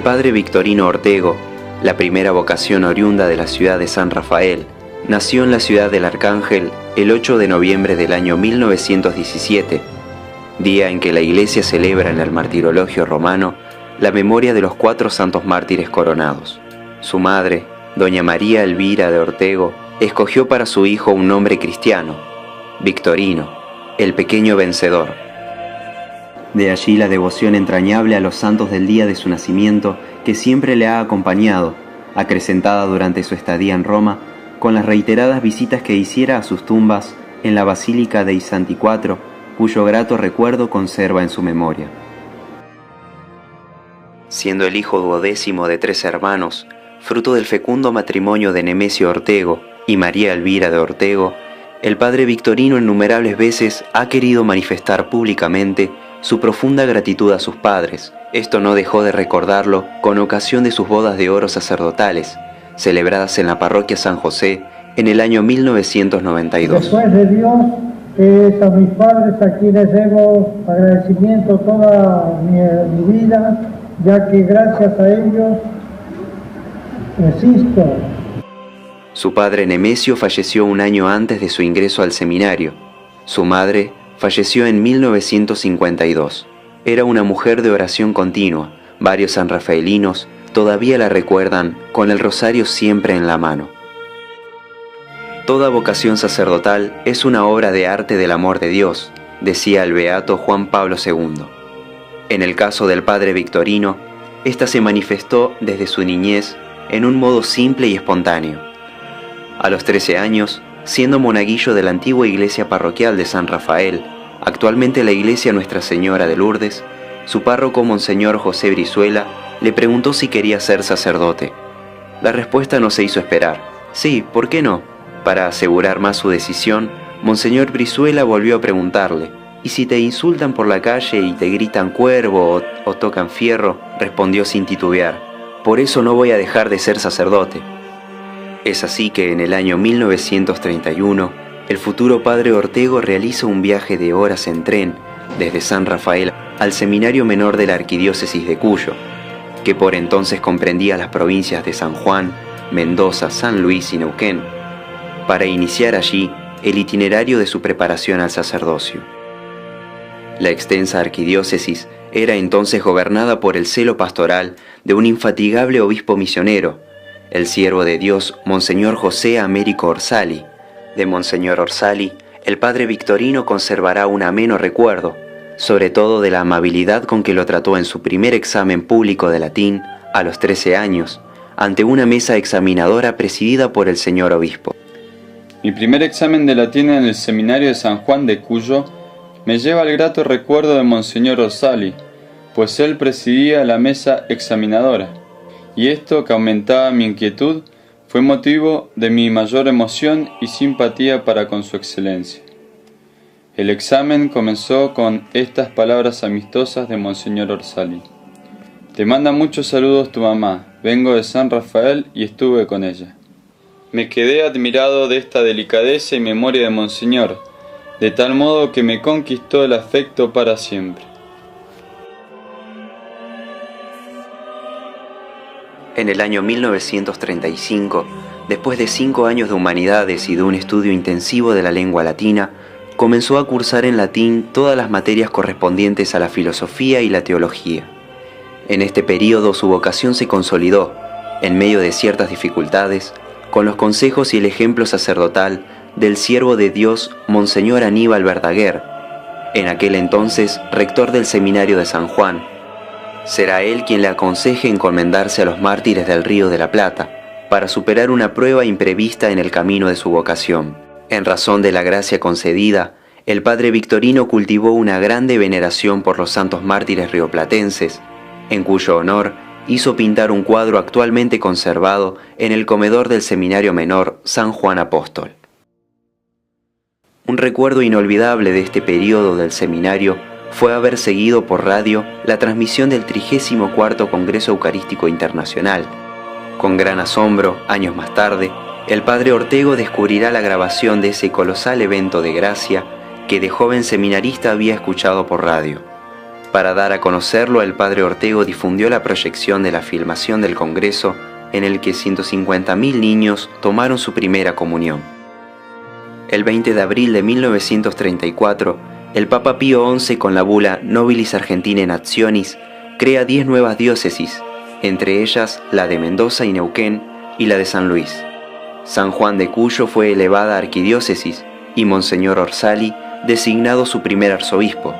El padre Victorino Ortego, la primera vocación oriunda de la ciudad de San Rafael, nació en la ciudad del Arcángel el 8 de noviembre del año 1917, día en que la Iglesia celebra en el martirologio romano la memoria de los 4 santos mártires coronados. Su madre, doña María Elvira de Ortego, escogió para su hijo un nombre cristiano, Victorino, el pequeño vencedor. De allí la devoción entrañable a los santos del día de su nacimiento que siempre le ha acompañado, acrecentada durante su estadía en Roma, con las reiteradas visitas que hiciera a sus tumbas en la Basílica dei Santi Quattro, cuyo grato recuerdo conserva en su memoria. Siendo el hijo 12º de 3 hermanos, fruto del fecundo matrimonio de Nemesio Ortego y María Elvira de Ortego, el padre Victorino innumerables veces ha querido manifestar públicamente su profunda gratitud a sus padres. Esto no dejó de recordarlo con ocasión de sus bodas de oro sacerdotales, celebradas en la parroquia San José en el año 1992. Después de Dios, es a mis padres a quienes debo agradecimiento toda mi vida, ya que gracias a ellos existo. Su padre Nemesio falleció un año antes de su ingreso al seminario. Su madre falleció en 1952. Era una mujer de oración continua. Varios sanrafaelinos todavía la recuerdan con el rosario siempre en la mano. Toda vocación sacerdotal es una obra de arte del amor de Dios, decía el beato Juan Pablo II. En el caso del padre Victorino, esta se manifestó desde su niñez en un modo simple y espontáneo. A los 13 años, siendo monaguillo de la antigua iglesia parroquial de San Rafael, actualmente la iglesia Nuestra Señora de Lourdes, su párroco Monseñor José Brizuela le preguntó si quería ser sacerdote. La respuesta no se hizo esperar. Sí, ¿por qué no? Para asegurar más su decisión, Monseñor Brizuela volvió a preguntarle: ¿y si te insultan por la calle y te gritan cuervo o tocan fierro? Respondió sin titubear: por eso no voy a dejar de ser sacerdote. Es así que en el año 1931, el futuro padre Ortego realiza un viaje de horas en tren desde San Rafael al Seminario Menor de la Arquidiócesis de Cuyo, que por entonces comprendía las provincias de San Juan, Mendoza, San Luis y Neuquén, para iniciar allí el itinerario de su preparación al sacerdocio. La extensa arquidiócesis era entonces gobernada por el celo pastoral de un infatigable obispo misionero, el siervo de Dios Monseñor José Américo Orsali. De Monseñor Orsali, el padre Victorino conservará un ameno recuerdo, sobre todo de la amabilidad con que lo trató en su primer examen público de latín, a los 13 años, ante una mesa examinadora presidida por el señor obispo. Mi primer examen de latín en el seminario de San Juan de Cuyo me lleva al grato recuerdo de Monseñor Orsali, pues él presidía la mesa examinadora. Y esto, que aumentaba mi inquietud, fue motivo de mi mayor emoción y simpatía para con su excelencia. El examen comenzó con estas palabras amistosas de Monseñor Orsali: te manda muchos saludos tu mamá, vengo de San Rafael y estuve con ella. Me quedé admirado de esta delicadeza y memoria de Monseñor, de tal modo que me conquistó el afecto para siempre. En el año 1935, después de 5 años de humanidades y de un estudio intensivo de la lengua latina, comenzó a cursar en latín todas las materias correspondientes a la filosofía y la teología. En este período su vocación se consolidó, en medio de ciertas dificultades, con los consejos y el ejemplo sacerdotal del siervo de Dios Monseñor Aníbal Verdaguer, en aquel entonces rector del seminario de San Juan. Será él quien le aconseje encomendarse a los mártires del Río de la Plata, para superar una prueba imprevista en el camino de su vocación. En razón de la gracia concedida, el padre Victorino cultivó una grande veneración por los santos mártires rioplatenses, en cuyo honor hizo pintar un cuadro actualmente conservado en el comedor del Seminario Menor San Juan Apóstol. Un recuerdo inolvidable de este periodo del seminario fue haber seguido por radio la transmisión del 34º Congreso Eucarístico Internacional. Con gran asombro, años más tarde, el padre Ortego descubrirá la grabación de ese colosal evento de gracia que de joven seminarista había escuchado por radio. Para dar a conocerlo, el padre Ortego difundió la proyección de la filmación del Congreso en el que 150.000 niños tomaron su primera comunión. El 20 de abril de 1934, el Papa Pío XI, con la bula Nobilis Argentinae Nationis, crea 10 nuevas diócesis, entre ellas la de Mendoza y Neuquén y la de San Luis. San Juan de Cuyo fue elevada a arquidiócesis y Monseñor Orsali designado su primer arzobispo.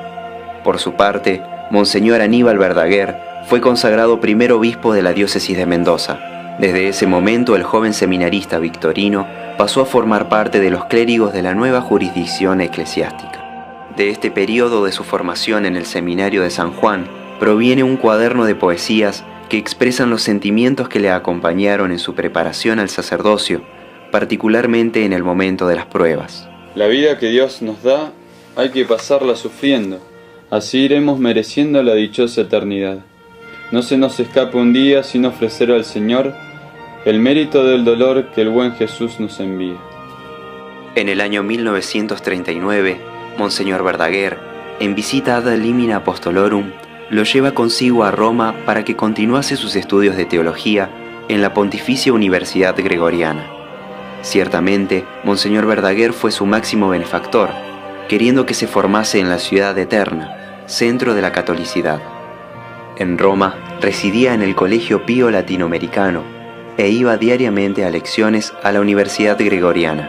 Por su parte, Monseñor Aníbal Verdaguer fue consagrado primer obispo de la diócesis de Mendoza. Desde ese momento, el joven seminarista victorino pasó a formar parte de los clérigos de la nueva jurisdicción eclesiástica. De este periodo de su formación en el seminario de San Juan proviene un cuaderno de poesías que expresan los sentimientos que le acompañaron en su preparación al sacerdocio, particularmente en el momento de las pruebas. La vida que Dios nos da hay que pasarla sufriendo, así iremos mereciendo la dichosa eternidad. No se nos escape un día sin ofrecer al Señor el mérito del dolor que el buen Jesús nos envía. En el año 1939, Monseñor Verdaguer, en visita ad limina apostolorum, lo lleva consigo a Roma para que continuase sus estudios de teología en la Pontificia Universidad Gregoriana. Ciertamente, Monseñor Verdaguer fue su máximo benefactor, queriendo que se formase en la ciudad eterna, centro de la catolicidad. En Roma, residía en el Colegio Pío Latinoamericano e iba diariamente a lecciones a la Universidad Gregoriana.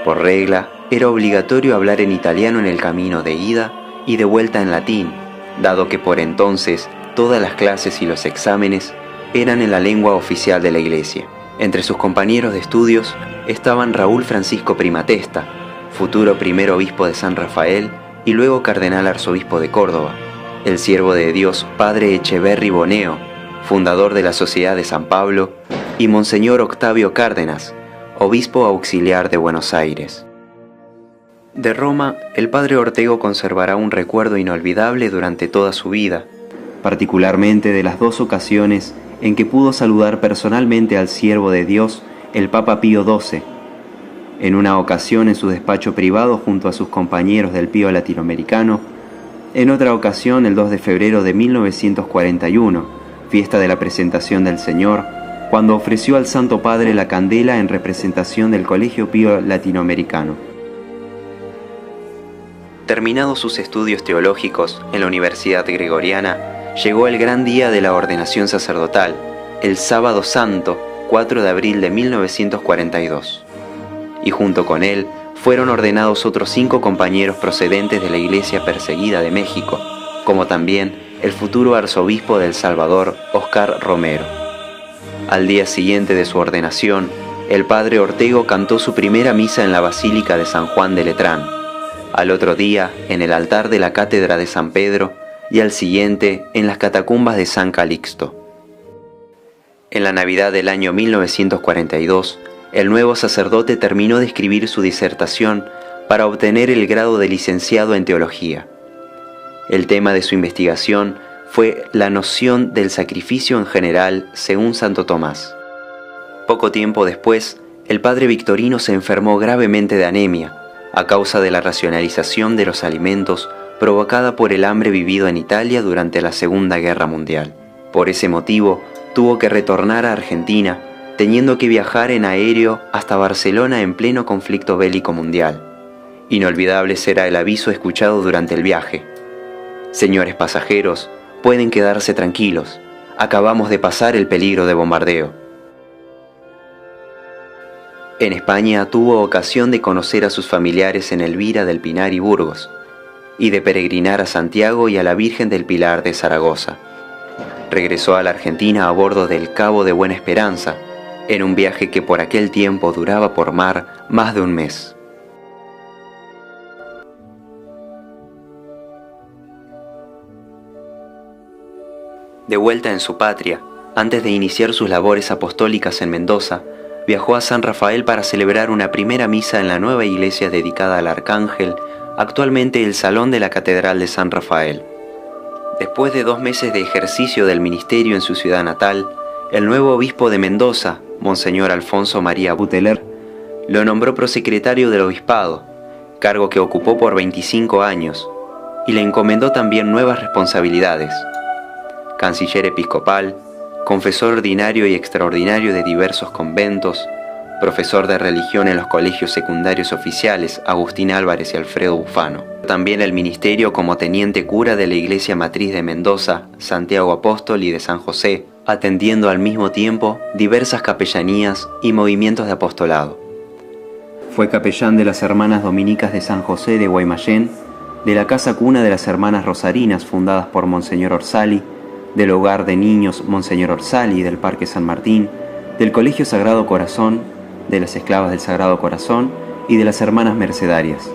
Por regla, era obligatorio hablar en italiano en el camino de ida y de vuelta en latín, dado que por entonces todas las clases y los exámenes eran en la lengua oficial de la Iglesia. Entre sus compañeros de estudios estaban Raúl Francisco Primatesta, futuro primer obispo de San Rafael y luego cardenal arzobispo de Córdoba, el siervo de Dios Padre Echeverri Boneo, fundador de la Sociedad de San Pablo, y Monseñor Octavio Cárdenas, obispo auxiliar de Buenos Aires. De Roma, el padre Ortego conservará un recuerdo inolvidable durante toda su vida, particularmente de las 2 ocasiones en que pudo saludar personalmente al siervo de Dios, el Papa Pío XII. En una ocasión en su despacho privado junto a sus compañeros del Pío Latinoamericano, en otra ocasión el 2 de febrero de 1941, fiesta de la presentación del Señor, cuando ofreció al Santo Padre la candela en representación del Colegio Pío Latinoamericano. Terminados sus estudios teológicos en la Universidad Gregoriana, llegó el gran día de la ordenación sacerdotal, el Sábado Santo, 4 de abril de 1942. Y junto con él fueron ordenados otros 5 compañeros procedentes de la Iglesia perseguida de México, como también el futuro arzobispo de El Salvador, Óscar Romero. Al día siguiente de su ordenación, el padre Ortego cantó su primera misa en la Basílica de San Juan de Letrán, al otro día en el altar de la Cátedra de San Pedro y al siguiente en las catacumbas de San Calixto. En la Navidad del año 1942, el nuevo sacerdote terminó de escribir su disertación para obtener el grado de licenciado en teología. El tema de su investigación fue la noción del sacrificio en general según Santo Tomás. Poco tiempo después, el padre Victorino se enfermó gravemente de anemia a causa de la racionalización de los alimentos provocada por el hambre vivido en Italia durante la Segunda Guerra Mundial. Por ese motivo, tuvo que retornar a Argentina, teniendo que viajar en aéreo hasta Barcelona en pleno conflicto bélico mundial. Inolvidable será el aviso escuchado durante el viaje: «Señores pasajeros, pueden quedarse tranquilos, acabamos de pasar el peligro de bombardeo». En España tuvo ocasión de conocer a sus familiares en Elvira del Pinar y Burgos, y de peregrinar a Santiago y a la Virgen del Pilar de Zaragoza. Regresó a la Argentina a bordo del Cabo de Buena Esperanza, en un viaje que por aquel tiempo duraba por mar más de un mes. De vuelta en su patria, antes de iniciar sus labores apostólicas en Mendoza, viajó a San Rafael para celebrar una primera misa en la nueva iglesia dedicada al Arcángel, actualmente el Salón de la Catedral de San Rafael. Después de 2 meses de ejercicio del ministerio en su ciudad natal, el nuevo obispo de Mendoza, Monseñor Alfonso María Buteler, lo nombró prosecretario del obispado, cargo que ocupó por 25 años, y le encomendó también nuevas responsabilidades: canciller episcopal, confesor ordinario y extraordinario de diversos conventos, profesor de religión en los colegios secundarios oficiales Agustín Álvarez y Alfredo Bufano. También el ministerio como teniente cura de la Iglesia Matriz de Mendoza, Santiago Apóstol y de San José, atendiendo al mismo tiempo diversas capellanías y movimientos de apostolado. Fue capellán de las Hermanas Dominicas de San José de Guaymallén, de la Casa Cuna de las Hermanas Rosarinas fundadas por Monseñor Orsali, del Hogar de Niños Monseñor Orsali del Parque San Martín, del Colegio Sagrado Corazón, de las Esclavas del Sagrado Corazón y de las Hermanas Mercedarias.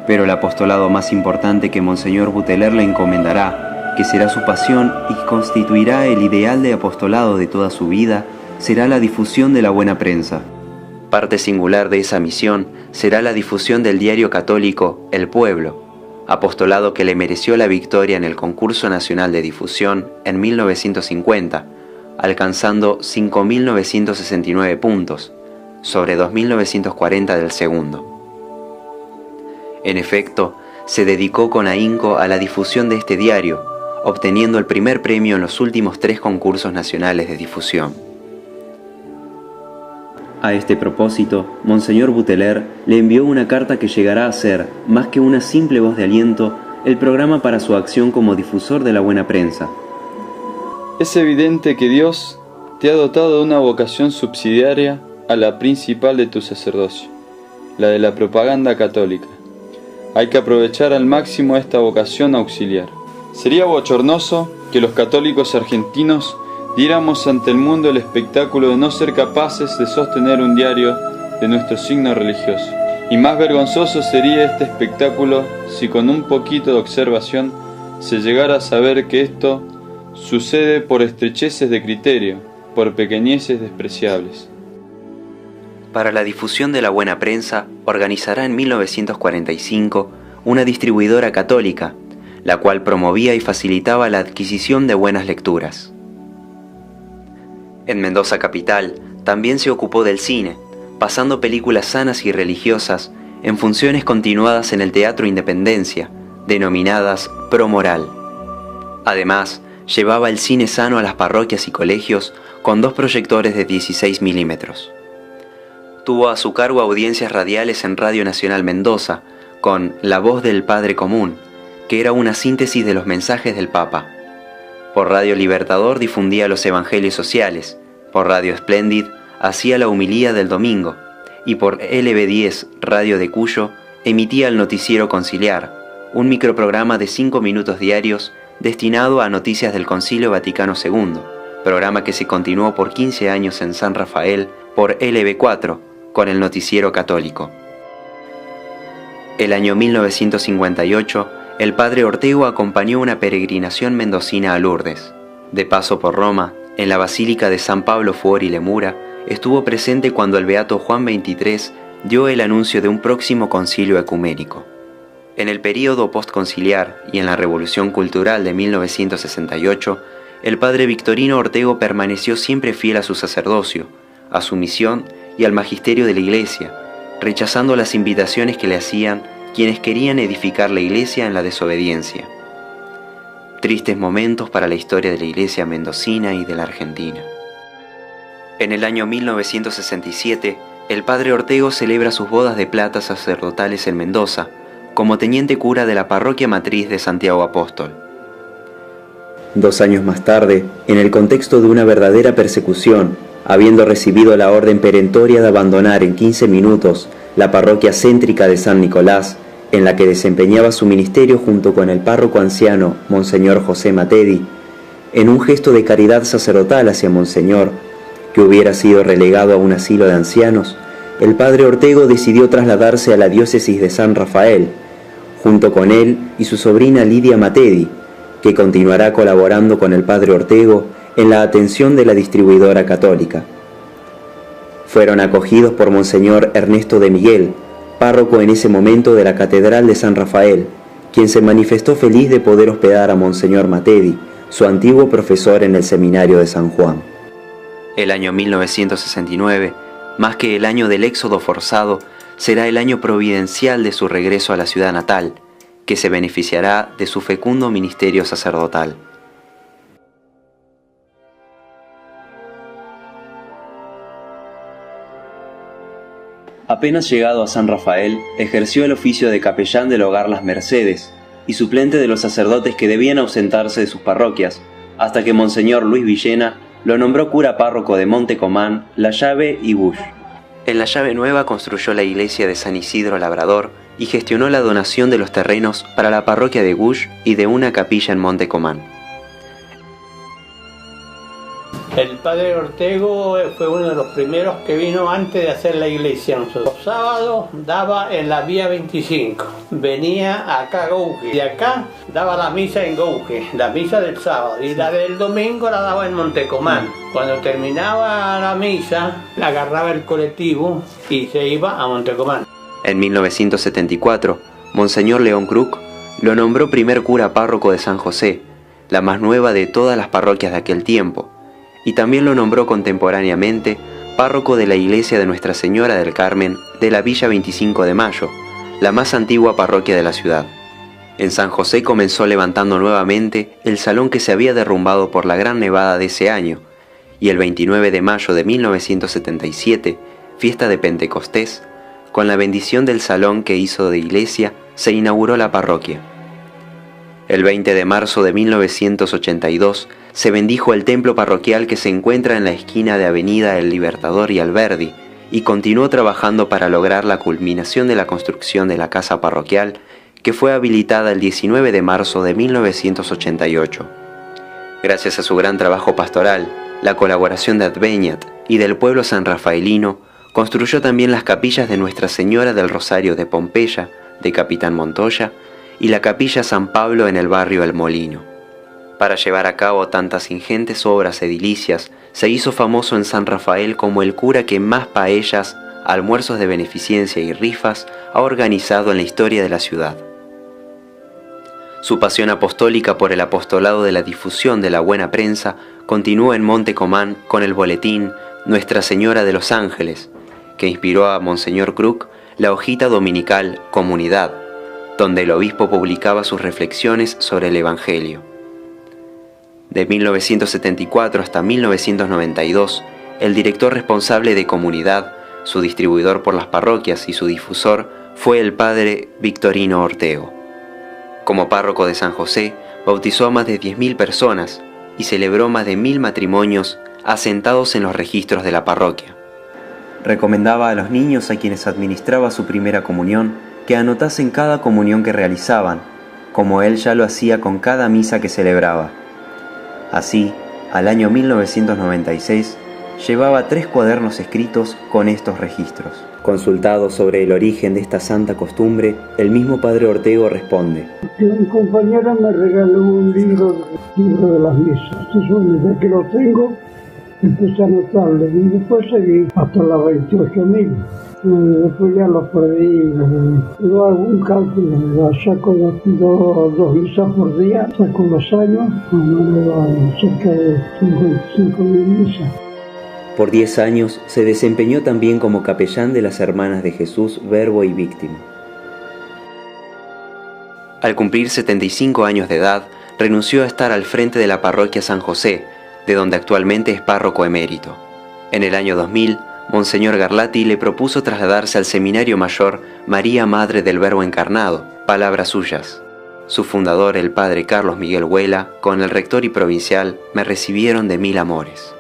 Pero el apostolado más importante que Monseñor Buteler le encomendará, que será su pasión y constituirá el ideal de apostolado de toda su vida, será la difusión de la buena prensa. Parte singular de esa misión será la difusión del diario católico El Pueblo, apostolado que le mereció la victoria en el Concurso Nacional de Difusión en 1950, alcanzando 5.969 puntos, sobre 2.940 del segundo. En efecto, se dedicó con ahínco a la difusión de este diario, obteniendo el primer premio en los últimos 3 concursos nacionales de difusión. A este propósito, Monseñor Buteler le envió una carta que llegará a ser, más que una simple voz de aliento, el programa para su acción como difusor de la buena prensa. Es evidente que Dios te ha dotado de una vocación subsidiaria a la principal de tu sacerdocio, la de la propaganda católica. Hay que aprovechar al máximo esta vocación auxiliar. Sería bochornoso que los católicos argentinos diéramos ante el mundo el espectáculo de no ser capaces de sostener un diario de nuestro signo religioso. Y más vergonzoso sería este espectáculo si con un poquito de observación se llegara a saber que esto sucede por estrecheces de criterio, por pequeñeces despreciables. Para la difusión de la buena prensa, organizará en 1945 una distribuidora católica, la cual promovía y facilitaba la adquisición de buenas lecturas. En Mendoza capital también se ocupó del cine, pasando películas sanas y religiosas en funciones continuadas en el Teatro Independencia, denominadas Pro Moral. Además, llevaba el cine sano a las parroquias y colegios con 2 proyectores de 16 milímetros. Tuvo a su cargo audiencias radiales en Radio Nacional Mendoza, con La Voz del Padre Común, que era una síntesis de los mensajes del Papa. Por Radio Libertador difundía los evangelios sociales, por Radio Splendid hacía la homilía del domingo, y por LB10 Radio de Cuyo emitía el Noticiero Conciliar, un microprograma de 5 minutos diarios destinado a noticias del Concilio Vaticano II, programa que se continuó por 15 años en San Rafael por LB4 con el Noticiero Católico. El año 1958, el padre Ortego acompañó una peregrinación mendocina a Lourdes. De paso por Roma, en la Basílica de San Pablo Fuori Lemura, estuvo presente cuando el beato Juan XXIII dio el anuncio de un próximo concilio ecuménico. En el período postconciliar y en la Revolución Cultural de 1968, el padre Victorino Ortego permaneció siempre fiel a su sacerdocio, a su misión y al magisterio de la Iglesia, rechazando las invitaciones que le hacían quienes querían edificar la Iglesia en la desobediencia. Tristes momentos para la historia de la Iglesia mendocina y de la Argentina. En el año 1967, el padre Ortego celebra sus bodas de plata sacerdotales en Mendoza, como teniente cura de la parroquia matriz de Santiago Apóstol. 2 años más tarde, en el contexto de una verdadera persecución, habiendo recibido la orden perentoria de abandonar en 15 minutos la parroquia céntrica de San Nicolás, en la que desempeñaba su ministerio junto con el párroco anciano Monseñor José Matedi, en un gesto de caridad sacerdotal hacia Monseñor, que hubiera sido relegado a un asilo de ancianos, el padre Ortego decidió trasladarse a la diócesis de San Rafael, junto con él y su sobrina Lidia Matedi, que continuará colaborando con el padre Ortego en la atención de la distribuidora católica. Fueron acogidos por Monseñor Ernesto de Miguel, párroco en ese momento de la Catedral de San Rafael, quien se manifestó feliz de poder hospedar a Monseñor Matedi, su antiguo profesor en el Seminario de San Juan. El año 1969, más que el año del éxodo forzado, será el año providencial de su regreso a la ciudad natal, que se beneficiará de su fecundo ministerio sacerdotal. Apenas llegado a San Rafael, ejerció el oficio de capellán del hogar Las Mercedes y suplente de los sacerdotes que debían ausentarse de sus parroquias, hasta que Monseñor Luis Villena lo nombró cura párroco de Montecomán, La Llave y Bush. En La Llave Nueva construyó la iglesia de San Isidro Labrador y gestionó la donación de los terrenos para la parroquia de Gush y de una capilla en Montecomán. El padre Ortego fue uno de los primeros que vino antes de hacer la iglesia. Los sábados daba en la vía 25, venía acá a Gouge, de acá daba la misa en Gouge, la misa del sábado, y la del domingo la daba en Montecomán. Cuando terminaba la misa, agarraba el colectivo y se iba a Montecomán. En 1974, Monseñor León Kruk lo nombró primer cura párroco de San José, la más nueva de todas las parroquias de aquel tiempo, y también lo nombró contemporáneamente párroco de la iglesia de Nuestra Señora del Carmen de la Villa 25 de Mayo, la más antigua parroquia de la ciudad. En San José comenzó levantando nuevamente el salón que se había derrumbado por la gran nevada de ese año, y el 29 de mayo de 1977, fiesta de Pentecostés, con la bendición del salón que hizo de iglesia, se inauguró la parroquia. El 20 de marzo de 1982 se bendijo el templo parroquial que se encuentra en la esquina de Avenida El Libertador y Alberdi, y continuó trabajando para lograr la culminación de la construcción de la casa parroquial, que fue habilitada el 19 de marzo de 1988. Gracias a su gran trabajo pastoral, la colaboración de Adveñat y del pueblo sanrafaelino, construyó también las capillas de Nuestra Señora del Rosario de Pompeya, de Capitán Montoya, y la capilla San Pablo en el barrio El Molino. Para llevar a cabo tantas ingentes obras edilicias, se hizo famoso en San Rafael como el cura que más paellas, almuerzos de beneficencia y rifas ha organizado en la historia de la ciudad. Su pasión apostólica por el apostolado de la difusión de la buena prensa continuó en Montecomán con el boletín Nuestra Señora de los Ángeles, que inspiró a Monseñor Kruk la hojita dominical Comunidad, donde el obispo publicaba sus reflexiones sobre el Evangelio. De 1974 hasta 1992, el director responsable de Comunidad, su distribuidor por las parroquias y su difusor fue el padre Victorino Ortego. Como párroco de San José, bautizó a más de 10.000 personas y celebró más de 1.000 matrimonios asentados en los registros de la parroquia. Recomendaba a los niños a quienes administraba su primera comunión que anotasen cada comunión que realizaban, como él ya lo hacía con cada misa que celebraba. Así, al año 1996, llevaba 3 cuadernos escritos con estos registros. Consultado sobre el origen de esta santa costumbre, el mismo padre Ortego responde: Un compañero me regaló un libro de las misas. Entonces, desde que lo tengo, empecé a anotarlo y después seguí hasta las 28.000. Después ya lo perdí, luego hago un cálculo, saco dos misas por día, saco los años, cerca de 55.000 misas. Por 10 años se desempeñó también como capellán de las Hermanas de Jesús, Verbo y Víctima. Al cumplir 75 años de edad, renunció a estar al frente de la parroquia San José, de donde actualmente es párroco emérito. En el año 2000, Monseñor Garlati le propuso trasladarse al Seminario Mayor María Madre del Verbo Encarnado, palabras suyas. Su fundador, el padre Carlos Miguel Huela, con el rector y provincial, me recibieron de 1000 amores.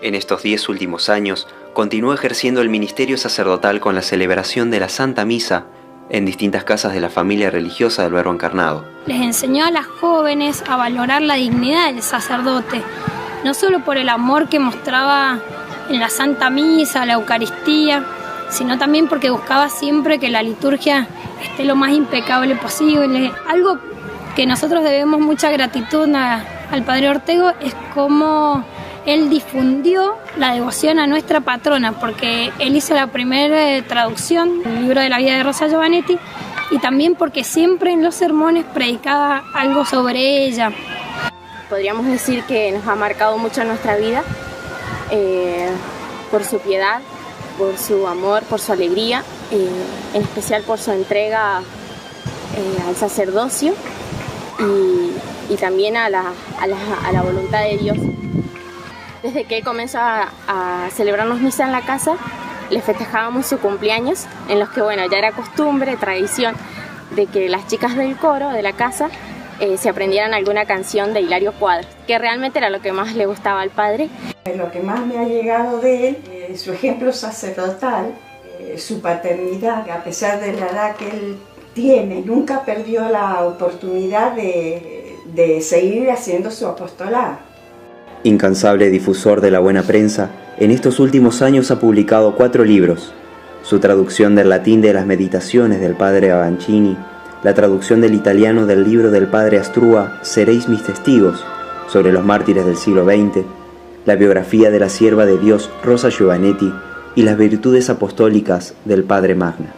En estos 10 últimos años, continuó ejerciendo el ministerio sacerdotal con la celebración de la Santa Misa en distintas casas de la familia religiosa del Verbo Encarnado. Les enseñó a las jóvenes a valorar la dignidad del sacerdote, no solo por el amor que mostraba en la Santa Misa, la Eucaristía, sino también porque buscaba siempre que la liturgia esté lo más impecable posible. Algo que nosotros debemos mucha gratitud al Padre Ortego es cómo él difundió la devoción a nuestra patrona, porque él hizo la primera traducción del libro de la vida de Rosa Giovannetti, y también porque siempre en los sermones predicaba algo sobre ella. Podríamos decir que nos ha marcado mucho en nuestra vida, por su piedad, por su amor, por su alegría, en especial por su entrega al sacerdocio y también a la voluntad de Dios. Desde que él comenzó a celebrarnos misa en la casa, le festejábamos su cumpleaños, en los que ya era costumbre, tradición, de que las chicas del coro de la casa se aprendieran alguna canción de Hilario Cuadros, que realmente era lo que más le gustaba al padre. Lo que más me ha llegado de él, su ejemplo sacerdotal, su paternidad, a pesar de la edad que él tiene, nunca perdió la oportunidad de seguir haciendo su apostolado. Incansable difusor de la buena prensa, en estos últimos años ha publicado 4 libros. Su traducción del latín de las Meditaciones del padre Avancini, la traducción del italiano del libro del padre Astrúa, Seréis mis testigos, sobre los mártires del siglo XX, la biografía de la sierva de Dios Rosa Giovanetti y las virtudes apostólicas del padre Magna.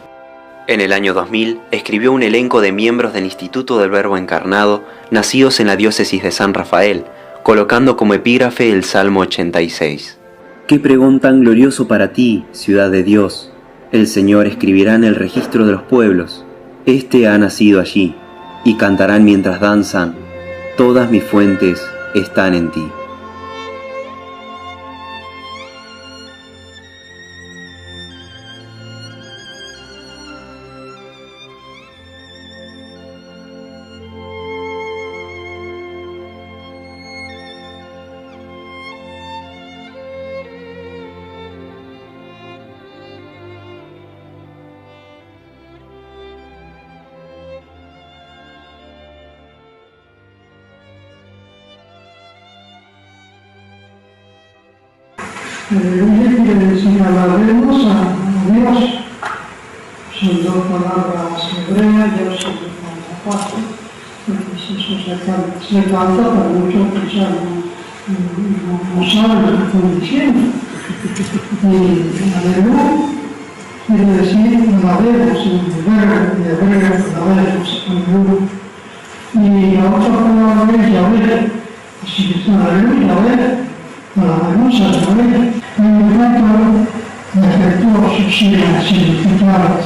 En el año 2000 escribió un elenco de miembros del Instituto del Verbo Encarnado, nacidos en la diócesis de San Rafael, colocando como epígrafe el Salmo 86. ¡Qué pregón tan glorioso para ti, ciudad de Dios! El Señor escribirá en el registro de los pueblos. Este ha nacido allí, y cantarán mientras danzan. Todas mis fuentes están en ti. Aleluya quiere decir alabemos a Dios. Son 2 palabras hebreas, yo soy de fácil, porque eso se canta, pero muchos quizás no saben lo que están diciendo. Y aleluya quiere decir alabemos, en hebreo alabemos, aleluya. Y la otra palabra es Yahvé, así que está aleluya, Yahvé. Alabemos a Yahvé. En el momento efectuó su significado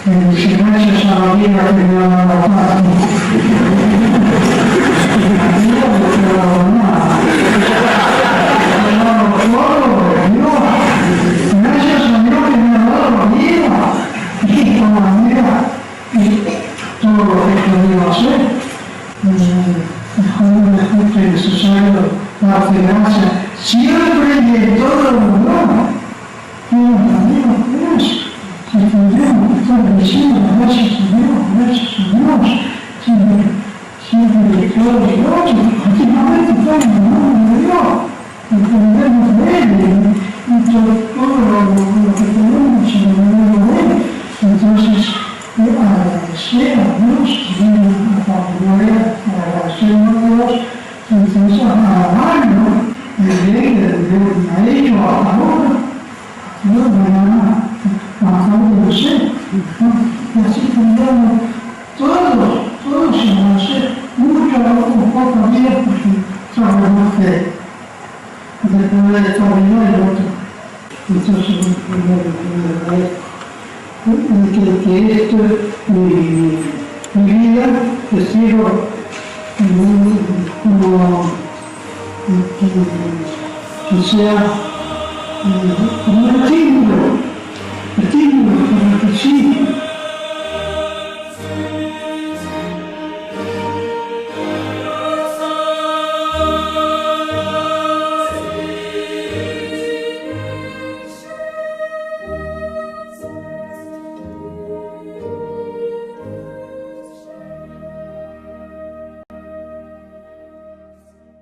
en gracias a la vida que me ha dado la paz. Gracias a Dios que me ha dado la vida y con la vida y todo lo que he podido hacer. Es justo y necesario darte gracias siempre y en todo el mundo. Y amigos, pues, si podemos estar diciendo gracias a Dios, siempre de todo Dios, continuamente estamos en el nombre de Dios, dependemos de Él, y todo lo que tenemos en el nombre de Él. Entonces, agradecer a Dios, agradecemos a Dios, entonces alabarlo, de a ellos, a ahora, a de ser. Y así tendremos todos se van a hacer mucho o poco bien, porque sabemos que poder estar uno y el otro. Entonces, que esto es mi vida, que sigo como que sea como un estímulo para que sí